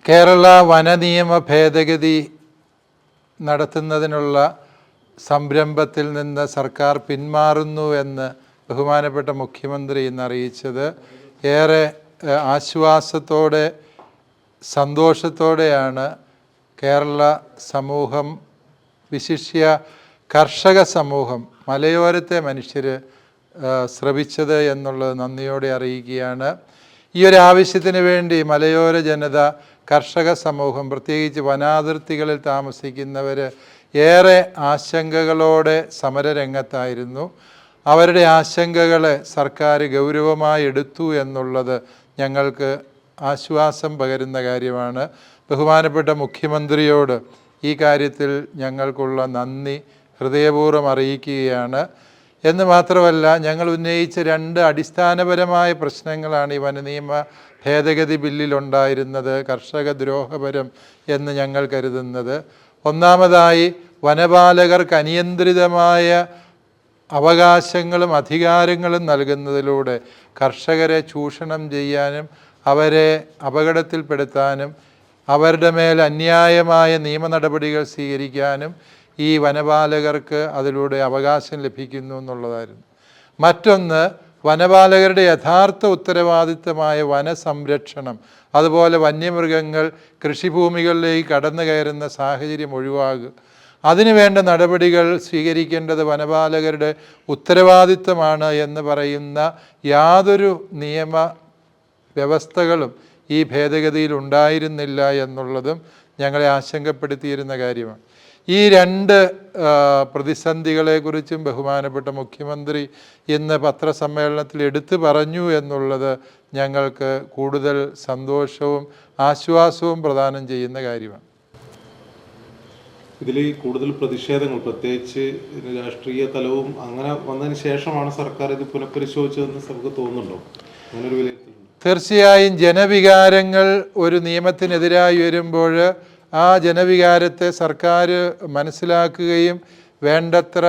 കേരള വനനിയമ ഭേദഗതി നടത്തുന്നതിനുള്ള സംരംഭത്തിൽ നിന്ന് സർക്കാർ പിന്മാറുന്നു എന്ന് ബഹുമാനപ്പെട്ട മുഖ്യമന്ത്രി ഇന്ന് അറിയിച്ചത് ഏറെ ആശ്വാസത്തോടെ സന്തോഷത്തോടെയാണ് കേരള സമൂഹം, വിശിഷ്യ കർഷക സമൂഹം, മലയോരത്തെ മനുഷ്യർ ശ്രവിച്ചത് എന്നുള്ളത് നന്ദിയോടെ അറിയിക്കുകയാണ്. ഈ ഒരു ആവശ്യത്തിന് വേണ്ടി മലയോര ജനത, കർഷക സമൂഹം, പ്രത്യേകിച്ച് വനാതിർത്തികളിൽ താമസിക്കുന്നവർ ഏറെ ആശങ്കകളോടെ സമരരംഗത്തായിരുന്നു. അവരുടെ ആശങ്കകളെ സർക്കാർ ഗൗരവമായി എടുത്തു എന്നുള്ളത് ഞങ്ങൾക്ക് ആശ്വാസം പകരുന്ന കാര്യമാണ്. ബഹുമാനപ്പെട്ട മുഖ്യമന്ത്രിയോട് ഈ കാര്യത്തിൽ ഞങ്ങൾക്കുള്ള നന്ദി ഹൃദയപൂർവ്വം അറിയിക്കുകയാണ്. എന്ന് മാത്രമല്ല, ഞങ്ങൾ ഉന്നയിച്ച 2 അടിസ്ഥാനപരമായ പ്രശ്നങ്ങളാണ് ഈ വനനിയമ ഭേദഗതി ബില്ലിലുണ്ടായിരുന്നത് കർഷക ദ്രോഹപരം എന്ന് ഞങ്ങൾ കരുതുന്നത്. ഒന്നാമതായി, വനപാലകർക്ക് അനിയന്ത്രിതമായ അവകാശങ്ങളും അധികാരങ്ങളും നൽകുന്നതിലൂടെ കർഷകരെ ചൂഷണം ചെയ്യാനും അവരെ അപകടത്തിൽപ്പെടുത്താനും അവരുടെ മേൽ അന്യായമായ നിയമ നടപടികൾ സ്വീകരിക്കാനും ഈ വനപാലകർക്ക് അതിലൂടെ അവകാശം ലഭിക്കുന്നു എന്നുള്ളതായിരുന്നു. മറ്റൊന്ന്, വനപാലകരുടെ യഥാർത്ഥ ഉത്തരവാദിത്തമായ വനസംരക്ഷണം, അതുപോലെ വന്യമൃഗങ്ങൾ കൃഷിഭൂമികളിലേക്ക് കടന്നു കയറുന്ന സാഹചര്യം ഒഴിവാകുക, അതിനുവേണ്ട നടപടികൾ സ്വീകരിക്കേണ്ടത് വനപാലകരുടെ ഉത്തരവാദിത്തമാണ് എന്ന് പറയുന്ന യാതൊരു നിയമ വ്യവസ്ഥകളും ഈ ഭേദഗതിയിൽ ഉണ്ടായിരുന്നില്ല എന്നുള്ളതും ഞങ്ങളെ ആശങ്കപ്പെടുത്തിയിരുന്ന കാര്യമാണ്. ഈ 2 പ്രതിസന്ധികളെക്കുറിച്ചും ബഹുമാനപ്പെട്ട മുഖ്യമന്ത്രി ഇന്ന് പത്രസമ്മേളനത്തിൽ എടുത്തു പറഞ്ഞു എന്നുള്ളത് ഞങ്ങൾക്ക് കൂടുതൽ സന്തോഷവും ആശ്വാസവും പ്രദാനം ചെയ്യുന്ന കാര്യമാണ്. ഇതിൽ കൂടുതൽ പ്രതിഷേധങ്ങൾ, പ്രത്യേകിച്ച് രാഷ്ട്രീയ തലവും അങ്ങനെ വന്നതിന് ശേഷമാണ് സർക്കാർ ഇത് പുനഃപരിശോധിച്ചതെന്ന് നമുക്ക് തോന്നുന്നുണ്ടോ? അങ്ങനൊരു വിലയിരുത്തലുണ്ട്? തീർച്ചയായും ജനവികാരങ്ങൾ ഒരു നിയമത്തിനെതിരായി വരുമ്പോൾ ആ ജനവികാരത്തെ സർക്കാർ മനസ്സിലാക്കുകയും വേണ്ടത്ര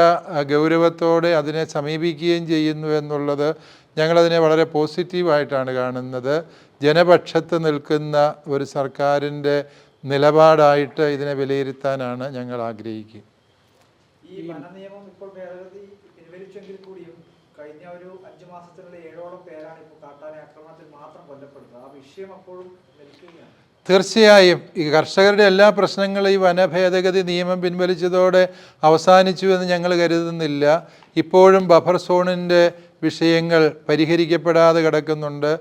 ഗൗരവത്തോടെ അതിനെ സമീപിക്കുകയും ചെയ്യുന്നു എന്നുള്ളത് ഞങ്ങളതിനെ വളരെ പോസിറ്റീവായിട്ടാണ് കാണുന്നത്. ജനപക്ഷത്ത് നിൽക്കുന്ന ഒരു സർക്കാരിൻ്റെ നിലപാടായിട്ട് ഇതിനെ വിലയിരുത്താനാണ് ഞങ്ങൾ ആഗ്രഹിക്കുക. ഈ വനനിയമം ഇപ്പോൾ ഭേദഗതി പിൻവലിച്ചെങ്കിൽ കൂടിയും കഴിഞ്ഞ ഒരു 5 മാസത്തിനുള്ളിൽ 7ഓളം പേരാണ് ഇപ്പോൾ കാട്ടാന ആക്രമണത്തിൽ മാത്രം കൊല്ലപ്പെടുന്നത്. ആ വിഷയം അപ്പോഴും നിൽക്കുകയാണ്. തീർച്ചയായും ഈ കർഷകരുടെ എല്ലാ പ്രശ്നങ്ങളും ഈ വനഭേദഗതി നിയമം പിൻവലിച്ചതോടെ അവസാനിച്ചു എന്ന് ഞങ്ങൾ കരുതുന്നില്ല. ഇപ്പോഴും ബഫർ സോണിൻ്റെ വിഷയങ്ങൾ പരിഹരിക്കപ്പെടാതെ കിടക്കുന്നുണ്ട്.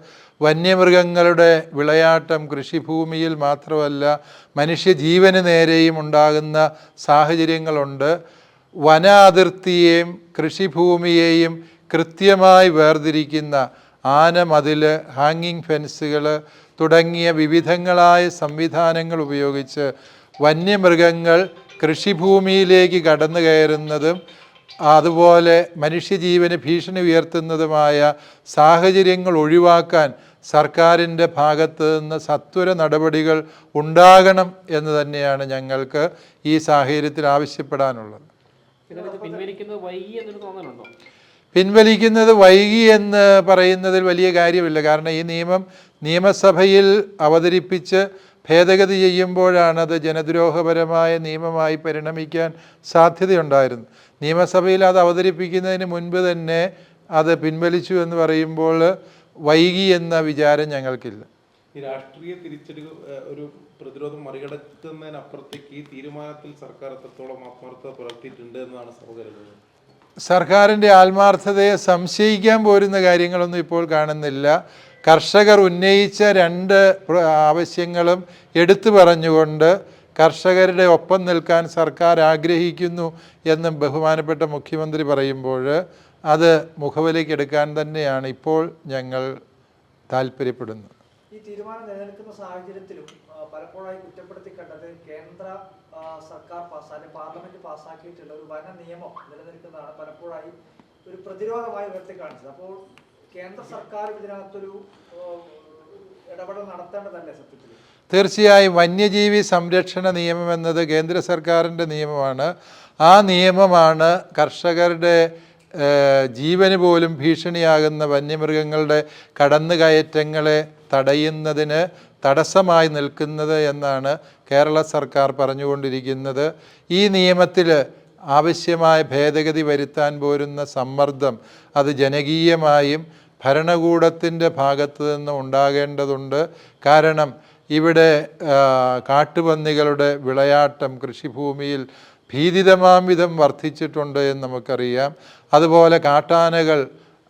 വന്യമൃഗങ്ങളുടെ വിളയാട്ടം കൃഷിഭൂമിയിൽ മാത്രമല്ല മനുഷ്യജീവന് നേരെയും ഉണ്ടാകുന്ന സാഹചര്യങ്ങളുണ്ട്. വന അതിർത്തിയെയും കൃഷിഭൂമിയെയും കൃത്യമായി വേർതിരിക്കുന്ന ആനമതിൽ, ഹാങ്ങിങ് ഫെൻസുകൾ തുടങ്ങിയ വിവിധങ്ങളായ സംവിധാനങ്ങൾ ഉപയോഗിച്ച് വന്യമൃഗങ്ങൾ കൃഷിഭൂമിയിലേക്ക് കടന്നു കയറുന്നതും അതുപോലെ മനുഷ്യജീവന് ഭീഷണി ഉയർത്തുന്നതുമായ സാഹചര്യങ്ങൾ ഒഴിവാക്കാൻ സർക്കാരിൻ്റെ ഭാഗത്ത് നിന്ന് സത്വര നടപടികൾ ഉണ്ടാകണം എന്ന് തന്നെയാണ് ഞങ്ങൾക്ക് ഈ സാഹചര്യത്തിൽ ആവശ്യപ്പെടാനുള്ളത്. പിൻവലിക്കുന്നത് വൈകി എന്ന് പറയുന്നതിൽ വലിയ കാര്യമില്ല. കാരണം ഈ നിയമം നിയമസഭയിൽ അവതരിപ്പിച്ച് ഭേദഗതി ചെയ്യുമ്പോഴാണ് അത് ജനദ്രോഹപരമായ നിയമമായി പരിണമിക്കാൻ സാധ്യതയുണ്ടായിരുന്നു. നിയമസഭയിൽ അത് അവതരിപ്പിക്കുന്നതിന് മുൻപ് തന്നെ അത് പിൻവലിച്ചു എന്ന് പറയുമ്പോൾ വൈകി എന്ന വിചാരം ഞങ്ങൾക്കില്ല. ഈ രാഷ്ട്രീയ തിരിച്ചടി ഒരു പ്രതിരോധം മറികടക്കുന്നതിനപ്പുറത്തേക്ക് ഈ തീരുമാനത്തിൽ സർക്കാർ എത്രത്തോളം ആത്മാർത്ഥത പുലർത്തിയിട്ടുണ്ട് എന്നാണ് സഹോദരങ്ങൾ? സർക്കാരിൻ്റെ ആത്മാർത്ഥതയെ സംശയിക്കാൻ പോരുന്ന കാര്യങ്ങളൊന്നും ഇപ്പോൾ കാണുന്നില്ല. കർഷകർ ഉന്നയിച്ച 2 ആവശ്യങ്ങളും എടുത്തു പറഞ്ഞുകൊണ്ട് കർഷകരുടെ ഒപ്പം നിൽക്കാൻ സർക്കാർ ആഗ്രഹിക്കുന്നു എന്നും ബഹുമാനപ്പെട്ട മുഖ്യമന്ത്രി പറയുമ്പോൾ അത് മുഖവിലേക്ക് എടുക്കാൻ തന്നെയാണ് ഇപ്പോൾ ഞങ്ങൾ താല്പര്യപ്പെടുന്നത്. ഈ തീരുമാനം നിലനിൽക്കുന്ന സാഹചര്യത്തിലും പലപ്പോഴായി കുറ്റപ്പെടുത്തി കണ്ടത് കേന്ദ്ര സർക്കാർ പാർലമെന്റ് പാസ്സാക്കിയിട്ടുള്ള ഒരു വന നിയമം നിലനിൽക്കുന്നതാണ് പലപ്പോഴായി ഒരു പ്രതിരോധമായി ഉയർത്തി കാണിച്ചത്. അപ്പോൾ കേന്ദ്ര സർക്കാർ ഇതിനകത്തൊരു ഇടപെടൽ നടത്തേണ്ടതല്ലേ സത്യത്തിൽ? തീർച്ചയായും വന്യജീവി സംരക്ഷണ നിയമം എന്നത് കേന്ദ്ര സർക്കാരിൻ്റെ നിയമമാണ്. ആ നിയമമാണ് കർഷകരുടെ ജീവന് പോലും ഭീഷണിയാകുന്ന വന്യമൃഗങ്ങളുടെ കടന്നുകയറ്റങ്ങളെ തടയുന്നതിന് തടസ്സമായി നിൽക്കുന്നത് എന്നാണ് കേരള സർക്കാർ പറഞ്ഞുകൊണ്ടിരിക്കുന്നത്. ഈ നിയമത്തിൽ ആവശ്യമായ ഭേദഗതി വരുത്താൻ പോരുന്ന സമ്മർദ്ദം അത് ജനകീയമായും ഭരണകൂടത്തിൻ്റെ ഭാഗത്തു നിന്ന് ഉണ്ടാകേണ്ടതുണ്ട്. കാരണം ഇവിടെ കാട്ടുപന്നികളുടെ വിളയാട്ടം കൃഷിഭൂമിയിൽ ഭീതിതമാം വിധം വർദ്ധിച്ചിട്ടുണ്ട് എന്ന് നമുക്കറിയാം. അതുപോലെ കാട്ടാനകൾ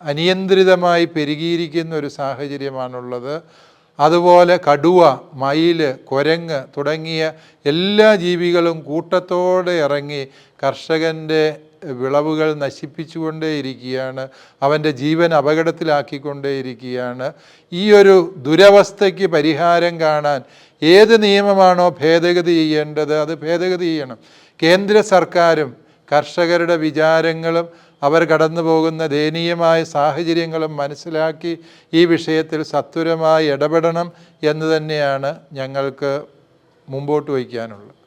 അനിയന്ത്രിതമായി പെരുകിയിരിക്കുന്ന ഒരു സാഹചര്യമാണുള്ളത്. അതുപോലെ കടുവ, മയിൽ, കുരങ്ങ് തുടങ്ങിയ എല്ലാ ജീവികളും കൂട്ടത്തോടെ ഇറങ്ങി കർഷകൻ്റെ വിളവുകൾ നശിപ്പിച്ചുകൊണ്ടേയിരിക്കുകയാണ്, അവൻ്റെ ജീവൻ അപകടത്തിലാക്കിക്കൊണ്ടേയിരിക്കുകയാണ്. ഈ ഒരു ദുരവസ്ഥയ്ക്ക് പരിഹാരം കാണാൻ ഏത് നിയമമാണോ ഭേദഗതി ചെയ്യേണ്ടത് അത് ഭേദഗതി ചെയ്യണം. കേന്ദ്ര സർക്കാരും കർഷകരുടെ വിചാരങ്ങളും അവർ കടന്നു പോകുന്ന ദയനീയമായ സാഹചര്യങ്ങളും മനസ്സിലാക്കി ഈ വിഷയത്തിൽ സത്വരമായി ഇടപെടണം എന്ന് തന്നെയാണ് ഞങ്ങൾക്ക് മുമ്പോട്ട് വയ്ക്കാനുള്ളത്.